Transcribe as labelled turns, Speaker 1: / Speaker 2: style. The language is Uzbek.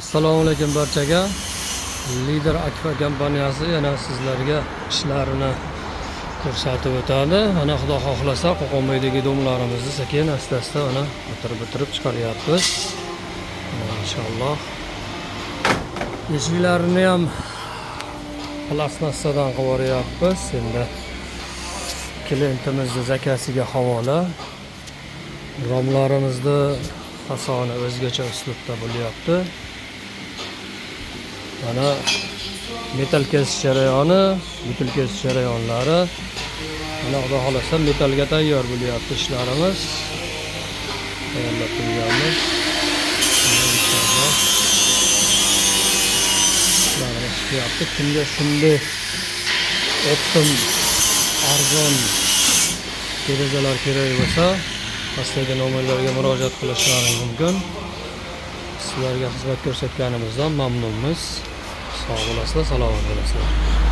Speaker 1: Assalomu alaykum barchaga. Lider Akfa kompaniyasi yana sizlarga ishlarini ko'rsatib o'tadi. Mana Xudo xohlasa Qo'qonboydagi domlarimizni sekin asta-asta mana bitirib chiqaryapmiz. Inshaalloh. Eshiklarini ham plastmassadan qilib yuboryapmiz. Endi klientimizning zakasiga havola. Romlarimizni fasoni o'zgacha uslubda bo'lyapti. Mana metal kesish jarayoni, butul kesish jarayonlari. Mana Xudo xolasa metalga tayyor bo'lyapti ishlarimiz. Tayyorlab qo'yganmiz. Inshaalloh. Ishlarimiz qilyapti. Kimga shunday optim arzon derazalar kerak bo'lsa, pastdagi nomerlarga murojaat qilishlaringiz mumkin. Sizlarga xizmat ko'rsatganimizdan mamnunmiz. Sog' bo'lasizlar, salomat bo'lasizlar.